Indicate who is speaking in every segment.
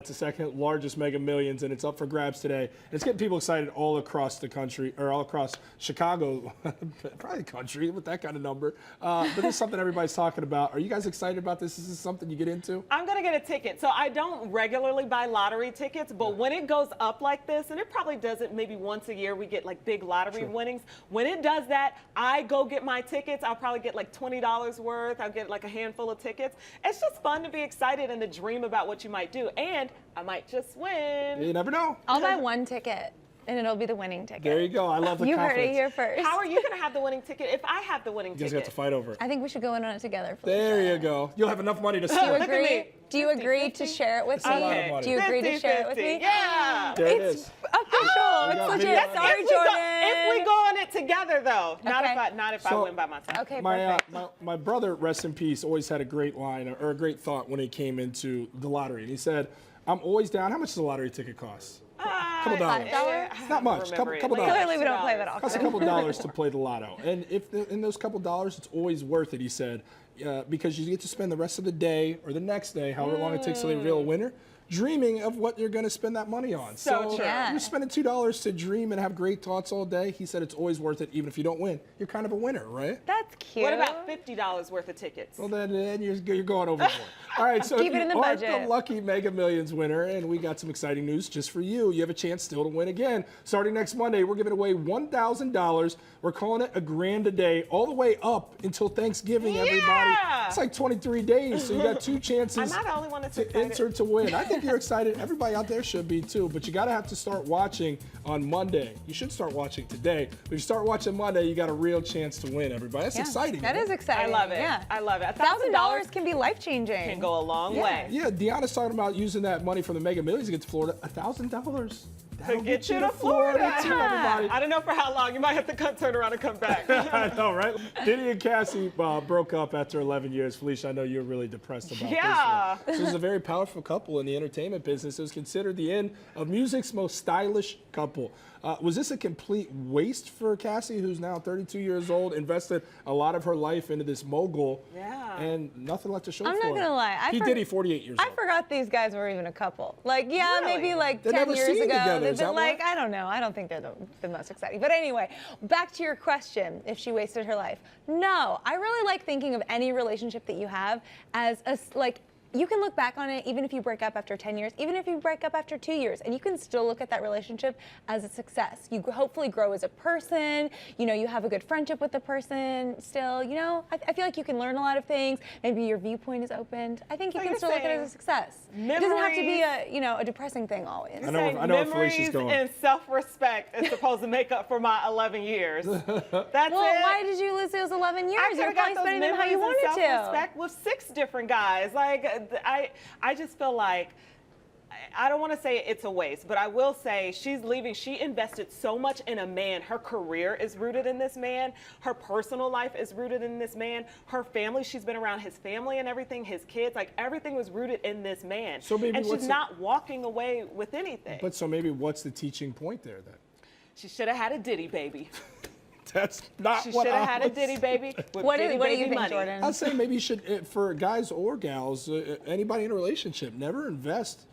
Speaker 1: It's the second largest Mega Millions, and it's up for grabs today. And it's getting people excited all across the country, or all across Chicago, probably country with that kind of number. But this is something everybody's talking about. Are you guys excited about this? Is this something you get into?
Speaker 2: I'm going to get a ticket. So I don't regularly buy lottery tickets, but when it goes up like this, and it probably does it maybe once a year, we get like big lottery winnings. When it does that, I go get my tickets. I'll probably get like $20 worth. I'll get like a handful of tickets. It's just fun to be excited and to dream about what you might do. And I might just win.
Speaker 1: You never know.
Speaker 3: I'll buy one ticket, and it'll be the winning ticket.
Speaker 1: There you go. I love the
Speaker 3: You
Speaker 1: confidence.
Speaker 3: heard it here first.
Speaker 2: How are you going to have the winning ticket if I have the winning
Speaker 1: You guys
Speaker 2: ticket?
Speaker 1: got to fight over it.
Speaker 3: I think we should go in on it together.
Speaker 1: There you go. You'll have enough money to
Speaker 3: Do you
Speaker 1: split.
Speaker 2: Look at
Speaker 3: agree?
Speaker 2: me.
Speaker 3: Do you agree to share it with
Speaker 1: That's a lot of
Speaker 3: me?
Speaker 1: money.
Speaker 3: Do you agree to share it with
Speaker 2: 50-50.
Speaker 3: me?
Speaker 2: Yeah.
Speaker 1: There it
Speaker 3: It's
Speaker 1: is.
Speaker 3: official.
Speaker 1: got
Speaker 3: It's legit.
Speaker 1: video.
Speaker 3: Sorry,
Speaker 2: if
Speaker 3: Jordan.
Speaker 2: We go on it together, though. Not
Speaker 3: Okay.
Speaker 2: if I
Speaker 1: So,
Speaker 2: win by myself.
Speaker 3: Okay,
Speaker 1: My,
Speaker 3: perfect.
Speaker 1: my brother, rest in peace, always had a great line or a great thought when it came into the lottery. And he said, I'm always down. How much does a lottery ticket cost? Couple dollars.
Speaker 3: $5?
Speaker 1: Not much. Couple dollars.
Speaker 3: Clearly, we don't play that
Speaker 1: Costs a
Speaker 3: often.
Speaker 1: couple dollars to play the lotto. And if in those couple dollars, it's always worth it, he said, because you get to spend the rest of the day or the next day, however long it takes to reveal a winner, dreaming of what you're going to spend that money on.
Speaker 2: So true.
Speaker 3: Yeah.
Speaker 1: You're spending $2 to dream and have great thoughts all day. He said it's always worth it, even if you don't win. You're kind of a winner, right?
Speaker 3: That's cute.
Speaker 2: What about $50 worth of tickets?
Speaker 1: Well, then you're going overboard. All right, so
Speaker 3: Keep
Speaker 1: if
Speaker 3: it
Speaker 1: you
Speaker 3: in the
Speaker 1: aren't
Speaker 3: budget.
Speaker 1: the lucky Mega Millions winner, and we got some exciting news just for you. You have a chance still to win again. Starting next Monday, we're giving away $1,000. We're calling it a grand a day, all the way up until Thanksgiving, everybody. It's like 23 days, so you got two chances
Speaker 2: I'm not the only one that's
Speaker 1: to
Speaker 2: excited.
Speaker 1: enter to win. I think you're excited. Everybody out there should be too, but you got to have to start watching on Monday. You should start watching today. But if you start watching Monday, you got a real chance to win, everybody. That's exciting.
Speaker 3: That is
Speaker 2: I
Speaker 3: exciting.
Speaker 2: love it.
Speaker 3: Yeah.
Speaker 2: I love it.
Speaker 3: $1,000 can be life-changing.
Speaker 2: can go a long way.
Speaker 1: Yeah, Deanna's talking about using that money from the Mega Millions to get to Florida. $1,000. That'll
Speaker 2: Get you to Florida.
Speaker 1: too, everybody.
Speaker 2: I don't know for how long. You might have to turn around and come back.
Speaker 1: I know, right? Diddy and Cassie broke up after 11 years. Felicia, I know you're really depressed about
Speaker 2: Yeah.
Speaker 1: this one. So this is a very powerful couple in the entertainment business. It was considered the end of music's most stylish couple. Was this a complete waste for Cassie, who's now 32 years old, invested a lot of her life into this mogul,
Speaker 2: Yeah.
Speaker 1: and nothing left to show
Speaker 3: I'm
Speaker 1: for
Speaker 3: not
Speaker 1: it?
Speaker 3: gonna lie.
Speaker 1: Diddy, 48 years
Speaker 3: I
Speaker 1: old.
Speaker 3: forgot these guys were even a couple. Like, yeah,
Speaker 2: Really?
Speaker 3: maybe like
Speaker 1: They're
Speaker 3: 10
Speaker 1: never
Speaker 3: years
Speaker 1: seen
Speaker 3: ago.
Speaker 1: together,
Speaker 3: They've
Speaker 1: is that
Speaker 3: been like,
Speaker 1: why?
Speaker 3: I don't know. I don't think they're the most exciting. But anyway, back to your question, if she wasted her life. No, I really like thinking of any relationship that you have as like, you can look back on it even if you break up after 10 years, even if you break up after 2 years, and you can still look at that relationship as a success. You hopefully grow as a person, you know, you have a good friendship with the person still, you know. I feel like you can learn a lot of things. Maybe your viewpoint is opened. I think you
Speaker 2: So
Speaker 3: can
Speaker 2: you're
Speaker 3: still look at it
Speaker 2: saying
Speaker 3: as a success. It doesn't have to be a, you know, a depressing thing always.
Speaker 1: I know where Felicia's
Speaker 2: Memories
Speaker 1: going.
Speaker 2: and self-respect is supposed to make up for my 11 years. That's
Speaker 3: Well,
Speaker 2: it.
Speaker 3: why did you lose those 11 years?
Speaker 2: I
Speaker 3: You're
Speaker 2: could have got
Speaker 3: probably
Speaker 2: those
Speaker 3: spending them how you
Speaker 2: memories and
Speaker 3: wanted to.
Speaker 2: self-respect with 6 different guys. Like, I just feel like, I don't want to say it's a waste, but I will say she's leaving. She invested so much in a man. Her career is rooted in this man. Her personal life is rooted in this man. Her family, she's been around his family and everything, his kids, like everything was rooted in this man.
Speaker 1: So maybe
Speaker 2: and
Speaker 1: what's
Speaker 2: she's not walking away with anything.
Speaker 1: But so maybe what's the teaching point there then?
Speaker 2: She should have had a Diddy baby.
Speaker 1: That's not
Speaker 2: She
Speaker 1: what
Speaker 2: should
Speaker 1: I
Speaker 2: have had a
Speaker 1: was
Speaker 2: Diddy baby with
Speaker 3: What
Speaker 2: Diddy
Speaker 3: do
Speaker 2: baby
Speaker 3: you think,
Speaker 2: money.
Speaker 3: Jordan?
Speaker 1: I'd say maybe you should, for guys or gals, anybody in a relationship, never invest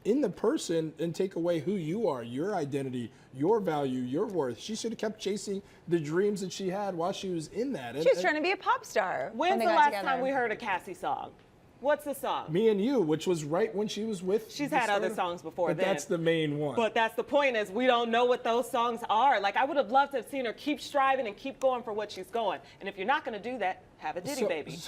Speaker 1: in the person and take away who you are, your identity, your value, your worth. She should have kept chasing the dreams that she had while she was in that.
Speaker 3: She was trying to be a pop star. when
Speaker 2: When's
Speaker 3: they
Speaker 2: the
Speaker 3: got
Speaker 2: last
Speaker 3: together.
Speaker 2: time we heard a Cassie song? What's the song?
Speaker 1: Me and You, which was right when she was with.
Speaker 2: She's
Speaker 1: the
Speaker 2: had other
Speaker 1: start of-
Speaker 2: songs before
Speaker 1: but
Speaker 2: then.
Speaker 1: that's the main one.
Speaker 2: But that's the point, is we don't know what those songs are. Like, I would have loved to have seen her keep striving and keep going for what she's going. And if you're not going to do that, have a Diddy baby.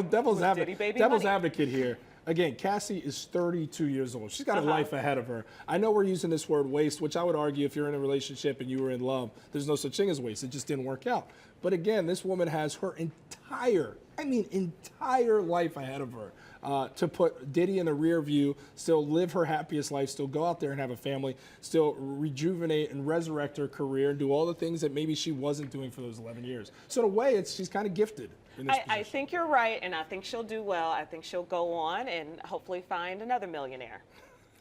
Speaker 1: Devil's
Speaker 2: With Diddy baby money.
Speaker 1: advocate here. Again, Cassie is 32 years old. She's got a life ahead of her. I know we're using this word waste, which I would argue if you're in a relationship and you were in love, there's no such thing as waste. It just didn't work out. But again, this woman has her entire life ahead of her. To put Diddy in the rear view, still live her happiest life, still go out there and have a family, still rejuvenate and resurrect her career and do all the things that maybe she wasn't doing for those 11 years. So in a way, she's kind of gifted in this
Speaker 2: I
Speaker 1: position.
Speaker 2: think you're right, and I think she'll do well. I think she'll go on and hopefully find another millionaire.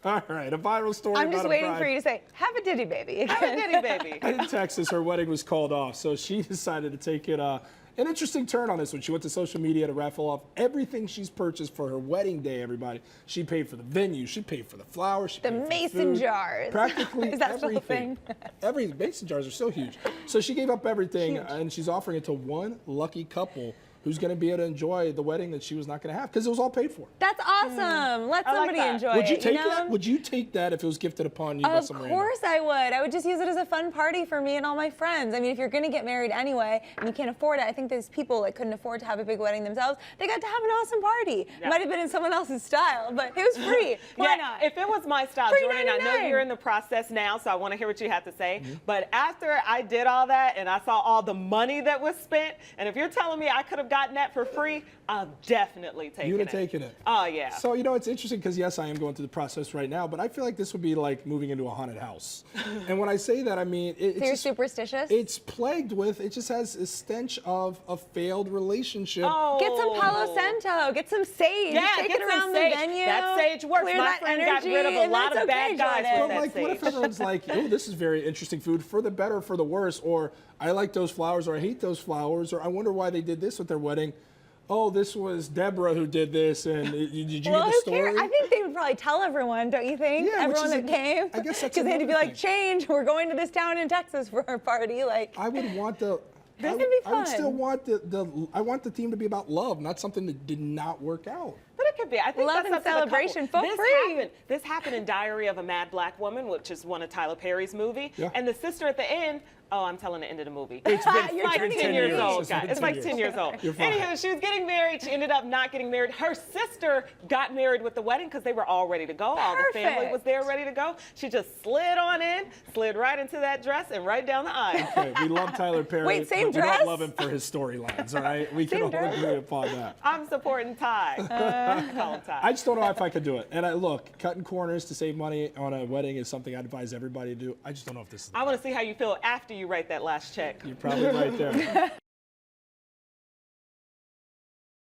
Speaker 1: All right, a viral story
Speaker 3: I'm
Speaker 1: about
Speaker 3: just
Speaker 1: a
Speaker 3: waiting
Speaker 1: bride.
Speaker 3: for you to say, have a Diddy baby.
Speaker 2: Have a Diddy baby.
Speaker 1: In Texas, her wedding was called off, so she decided to take it An interesting turn on this one. She went to social media to raffle off everything she's purchased for her wedding day, everybody. She paid for the venue. She paid for the flowers. She
Speaker 3: The
Speaker 1: paid for
Speaker 3: mason
Speaker 1: food,
Speaker 3: jars.
Speaker 1: Practically
Speaker 3: Is that still a
Speaker 1: everything.
Speaker 3: thing?
Speaker 1: Mason jars are so huge. So she gave up everything, and she's offering it to one lucky couple who's going to be able to enjoy the wedding that she was not going to have because it was all paid for.
Speaker 3: That's awesome. Let
Speaker 2: I like
Speaker 3: somebody
Speaker 2: that.
Speaker 3: enjoy
Speaker 1: Would you
Speaker 3: it.
Speaker 1: take
Speaker 3: know?
Speaker 1: that? Would you take that if it was gifted upon you by
Speaker 3: Of
Speaker 1: some random?
Speaker 3: course I would. I would just use it as a fun party for me and all my friends. I mean, if you're going to get married anyway and you can't afford it, I think there's people that couldn't afford to have a big wedding themselves. They got to have an awesome party.
Speaker 2: Yeah.
Speaker 3: It might have been in someone else's style, but it was free. Why not?
Speaker 2: If it was my style,
Speaker 3: Free
Speaker 2: Jordan, I know
Speaker 3: 99.
Speaker 2: you're in the process now, so I want to hear what you have to say. But after I did all that and I saw all the money that was spent, and if you're telling me I could have gotten that for free, I'm definitely taking it.
Speaker 1: You would have taken it.
Speaker 2: Oh, yeah.
Speaker 1: So, it's interesting because, yes, I am going through the process right now, but I feel like this would be like moving into a haunted house. And when I say that, I mean,
Speaker 3: So you're
Speaker 1: just,
Speaker 3: superstitious?
Speaker 1: it's plagued with, it just has a stench of a failed relationship.
Speaker 2: Oh.
Speaker 3: Get some Palo Santo. Get some sage.
Speaker 2: Yeah,
Speaker 3: Take
Speaker 2: get
Speaker 3: it
Speaker 2: some
Speaker 3: around
Speaker 2: sage.
Speaker 3: the venue.
Speaker 2: That sage works.
Speaker 3: Clear
Speaker 2: My
Speaker 3: that
Speaker 2: friend
Speaker 3: energy,
Speaker 2: got rid of a
Speaker 3: and
Speaker 2: lot
Speaker 3: that's
Speaker 2: of bad
Speaker 3: okay,
Speaker 2: guys
Speaker 3: Jordan.
Speaker 2: with
Speaker 1: But
Speaker 2: that
Speaker 1: like, what if
Speaker 2: sage.
Speaker 1: everyone's like, oh, this is very interesting food, for the better, for the worse, or I like those flowers, or I hate those flowers, or I wonder why they did this with their wedding. Oh, this was Deborah who did this, and did you
Speaker 3: Well,
Speaker 1: hear the
Speaker 3: who
Speaker 1: story?
Speaker 3: cares? I think they would probably tell everyone, don't you think?
Speaker 1: Yeah, which
Speaker 3: Everyone
Speaker 1: is
Speaker 3: that came.
Speaker 1: I guess that's
Speaker 3: because they had to be
Speaker 1: another
Speaker 3: like,
Speaker 1: thing.
Speaker 3: change. We're going to this town in Texas for our party. Like,
Speaker 1: I would want the.
Speaker 3: This
Speaker 1: I
Speaker 3: would be
Speaker 1: I would
Speaker 3: fun.
Speaker 1: still want I want the theme to be about love, not something that did not work out.
Speaker 2: But it could be. I think
Speaker 3: Love
Speaker 2: that's
Speaker 3: and
Speaker 2: up to the couple.
Speaker 3: celebration for
Speaker 2: this
Speaker 3: free.
Speaker 2: This happened in Diary of a Mad Black Woman, which is one of Tyler Perry's movie.
Speaker 1: Yeah.
Speaker 2: And the sister at the end. Oh, I'm telling the end of the movie.
Speaker 1: It's been,
Speaker 3: You're
Speaker 2: like
Speaker 3: turning
Speaker 2: 10 years old,
Speaker 1: It's
Speaker 2: guys.
Speaker 1: been
Speaker 2: It's
Speaker 1: 10
Speaker 2: like
Speaker 1: years.
Speaker 2: 10 years old.
Speaker 1: You're fine.
Speaker 2: Anywho, she was getting married. She ended up not getting married. Her sister got married with the wedding because they were all ready to go. All the family
Speaker 3: Perfect.
Speaker 2: was there ready to go. She just slid on in, slid right into that dress, and right down the aisle.
Speaker 1: Okay, we love Tyler Perry.
Speaker 3: Wait, same
Speaker 1: but we
Speaker 3: dress?
Speaker 1: don't love him for his storylines, all right? We can
Speaker 3: Same
Speaker 1: all
Speaker 3: dress?
Speaker 1: agree upon that.
Speaker 2: I'm supporting Ty. Call him Ty.
Speaker 1: I just don't know if I could do it. And look, cutting corners to save money on a wedding is something I'd advise everybody to do. I just don't know if this is.
Speaker 2: I want to see how you feel after you write that last check.
Speaker 1: You're probably right there.